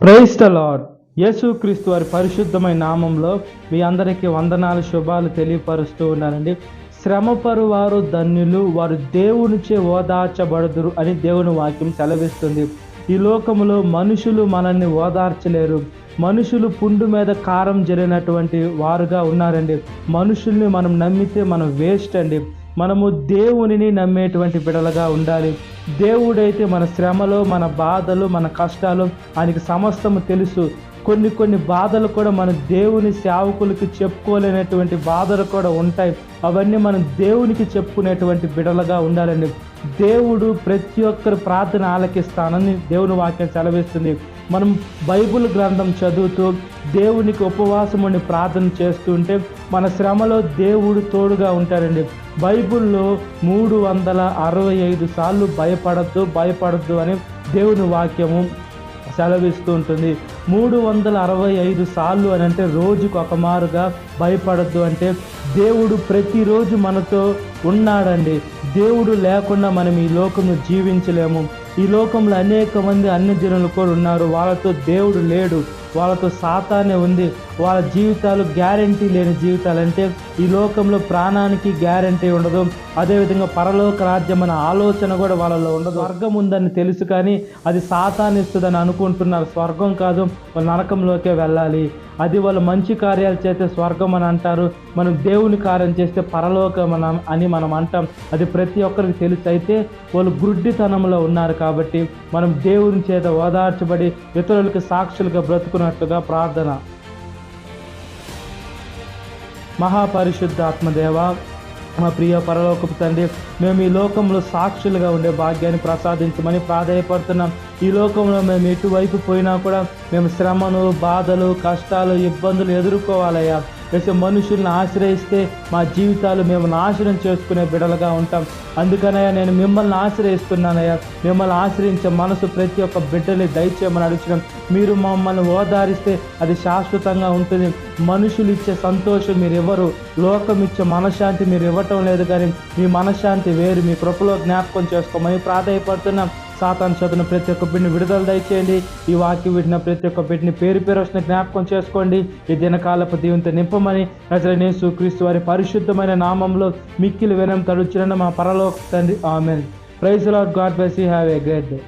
Praise the lord. యేసుక్రీస్తు వారి పరిశుద్ధమైన నామంలో మీ అందరికీ వందనాలు, శుభాలు తెలియపరుస్తూ ఉన్నానండి. శ్రమపరు వారు ధన్యులు, వారు దేవునిచే ఓదార్చబడుదురు అని దేవుని వాక్యం సెలవిస్తుంది. ఈ లోకములో మనుషులు మనల్ని ఓదార్చలేరు. మనుషులు పుండు మీద కారం జరిగినటువంటి వారుగా ఉన్నారండి. మనుషుల్ని మనం నమ్మితే మనం వేస్ట్ అండి. మనము దేవునిని నమ్మేటువంటి బిడలుగా ఉండాలి. దేవుడైతే మన శ్రమలో, మన బాధలు, మన కష్టాలు ఆయనకి సమస్తము తెలుసు. కొన్ని బాధలు కూడా మన దేవుని సేవకులకి చెప్పుకోలేనటువంటి బాధలు కూడా ఉంటాయి. అవన్నీ మనం దేవునికి చెప్పుకునేటువంటి బిడలుగా ఉండాలండి. దేవుడు ప్రతి ఒక్కరి ప్రార్థన ఆలకిస్తానని దేవుని వాక్యం సెలవిస్తుంది. మనం బైబిల్ గ్రంథం చదువుతూ దేవునికి ఉపవాసం ఉండి ప్రార్థన చేస్తుంటే మన శ్రమలో దేవుడు తోడుగా ఉంటారండి. బైబిల్లో 365 సార్లు భయపడద్దు అని దేవుని వాక్యము సెలవిస్తూ ఉంటుంది. 365 సార్లు అని అంటే రోజుకు ఒక మారుగా భయపడద్దు అంటే దేవుడు ప్రతిరోజు మనతో ఉన్నాడండి. దేవుడు లేకుండా మనం ఈ లోకంలో జీవించలేము. ఈ లోకంలో అనేక మంది అన్యజనులు కూడా ఉన్నారు. వాళ్ళతో దేవుడు లేడు, వాళ్ళతో సాతానే ఉంది. వాళ్ళ జీవితాలు గ్యారంటీ లేని జీవితాలు. అంటే ఈ లోకంలో ప్రాణానికి గ్యారంటీ ఉండదు. అదేవిధంగా పరలోక రాజ్యం అనే ఆలోచన కూడా వాళ్ళలో ఉండదు. స్వర్గం ఉందని తెలుసు కానీ అది సాతానిస్తుందని అనుకుంటున్నారు. స్వర్గం కాదు, వాళ్ళు నరకంలోకే వెళ్ళాలి. అది వాళ్ళు మంచి కార్యాలు చేస్తే స్వర్గం అని అంటారు. మనం దేవుని కార్యం చేస్తే పరలోకం అని మనం అంటాం. అది ప్రతి ఒక్కరికి తెలుసు. అయితే వాళ్ళు గుడ్డితనంలో ఉన్నారు కాబట్టి మనం దేవుని చేత ఓదార్చబడి ఇతరులకు సాక్షులుగా బ్రతుకున్నట్లుగా ప్రార్థన. మహాపరిశుద్ధాత్మదేవ, మా ప్రియ పరలోకపు తండ్రి, మేము ఈ లోకంలో సాక్షులుగా ఉండే భాగ్యాన్ని ప్రసాదించమని ప్రాధాయపడుతున్నాం. ఈ లోకంలో మేము ఎటువైపు పోయినా కూడా మేము శ్రమను, బాధలు, కష్టాలు, ఇబ్బందులు ఎదుర్కోవాలయ్యా. వేసే మనుషుల్ని ఆశ్రయిస్తే మా జీవితాలు మేము నాశనం చేసుకునే బిడలుగా ఉంటాం. అందుకనయ్యా నేను మిమ్మల్ని ఆశ్రయిస్తున్నానయ్యా. మిమ్మల్ని ఆశ్రయించే మనసు ప్రతి ఒక్క బిడ్డని దయచేయమని అడుగుతున్నాం. మీరు మమ్మల్ని ఓదారిస్తే అది శాశ్వతంగా ఉంటుంది. మనుషులు ఇచ్చే సంతోషం మీరు ఇవ్వరు, లోకం ఇచ్చే మనశ్శాంతి మీరు ఇవ్వటం లేదు. కానీ మీ మనశ్శాంతి వేరు. మీ కృపలో జ్ఞాపకం చేసుకోమని ప్రాధాయపడుతున్నాం. సాతాను శోధన ప్రతి ఒక్క బిడ్డని విడుదల దయచేయండి. ఈ వాక్యం విడిన ప్రతి ఒక్క బిడ్డని పేరు వచ్చిన జ్ఞాపకం చేసుకోండి. ఈ దినకాలపు దీవెనతో నింపమని నజరేయుడైన యేసుక్రీస్తు వారి పరిశుద్ధమైన నామంలో మిక్కిలి వినయం తడుచున్న మా పరలోక తండ్రి, amen. Praise the lord. God bless you. Have a great day.